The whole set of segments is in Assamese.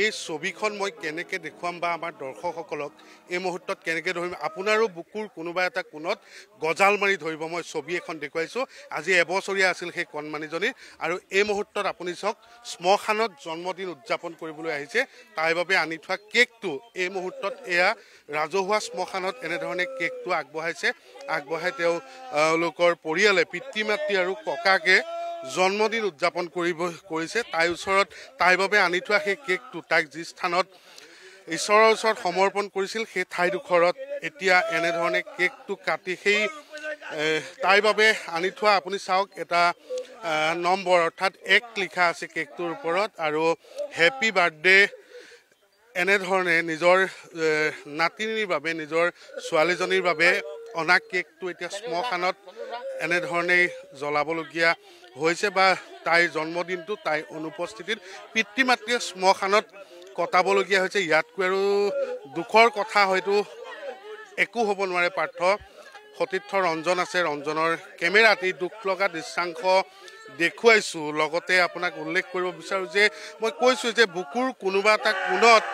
এই ছবিখন মই কেনেকৈ দেখুৱাম বা আমাৰ দৰ্শকসকলক এই মুহূৰ্তত কেনেকৈ ধৰিম আপোনাৰো বুকুৰ কোনোবা এটা কোণত গজাল মাৰি ধৰিব মই ছবি এখন দেখুৱাইছোঁ আজি এবছৰীয়া আছিল সেই কণমানিজনী আৰু এই মুহূৰ্তত আপুনি চাওক শ্মশানত জন্মদিন উদযাপন কৰিবলৈ আহিছে তাৰ বাবে আনি থোৱা কেকটো এই মুহূৰ্তত এয়া ৰাজহুৱা শ্মশানত এনেধৰণে কেকটো আগবঢ়াই তেওঁলোকৰ পৰিয়ালে পিতৃ মাতৃ আৰু ককাকে জন্মদিন উদযাপন কৰিছে তাইৰ ওচৰত তাইৰ বাবে আনি থোৱা সেই কেকটো তাইক যি স্থানত ঈশ্বৰৰ ওচৰত সমৰ্পণ কৰিছিল সেই ঠাইডোখৰত এতিয়া এনেধৰণে কেকটো কাটি সেই তাইৰ বাবে আনি থোৱা আপুনি চাওক এটা নম্বৰ অৰ্থাৎ 1 লিখা আছে কেকটোৰ ওপৰত আৰু হেপী বাৰ্থডে এনেধৰণে নিজৰ নাতিনীৰ বাবে নিজৰ ছোৱালীজনীৰ বাবে অনা কেকটো এতিয়া শ্মশানত এনেধৰণেই জ্বলাবলগীয়া হৈছে বা তাইৰ জন্মদিনটো তাইৰ অনুপস্থিতিত পিতৃ মাতৃয়ে শ্মশানত কটাবলগীয়া হৈছে ইয়াতকৈ আৰু দুখৰ কথা হয়তো একো হ'ব নোৱাৰে পাৰ্থ সতীৰ্থ ৰঞ্জন আছে ৰঞ্জনৰ কেমেৰাত এই দুখ লগা দৃশ্যাংশ দেখুৱাইছোঁ লগতে আপোনাক উল্লেখ কৰিব বিচাৰোঁ যে মই কৈছোঁ যে বুকুৰ কোনোবা এটা কোণত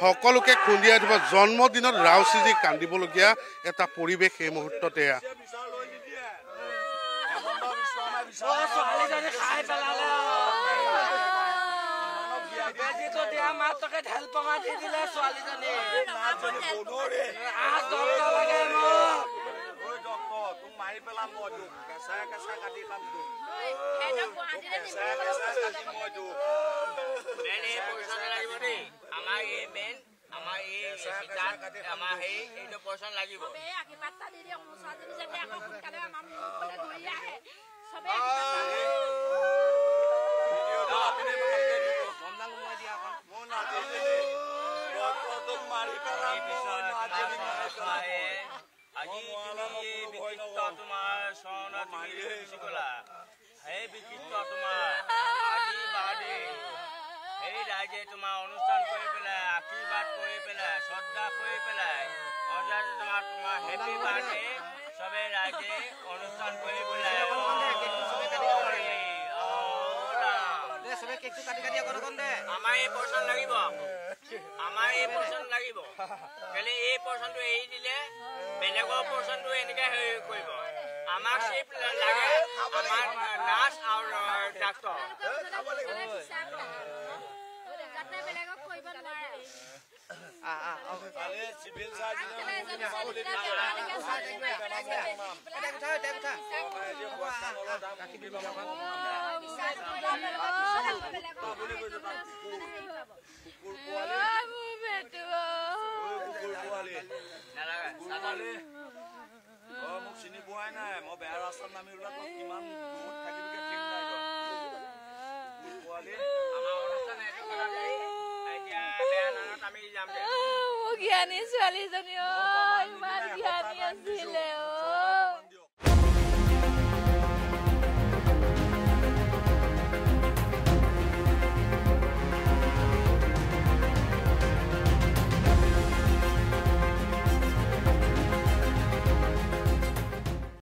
সকলোকে খুন্দিয়াই দিব জন্মদিনত ৰাউচিজি কান্দিবলগীয়া এটা পৰিৱেশ এই মুহূৰ্ততে জ্ঞানী ছোৱালীজনী ইমান জ্ঞানী আছিলে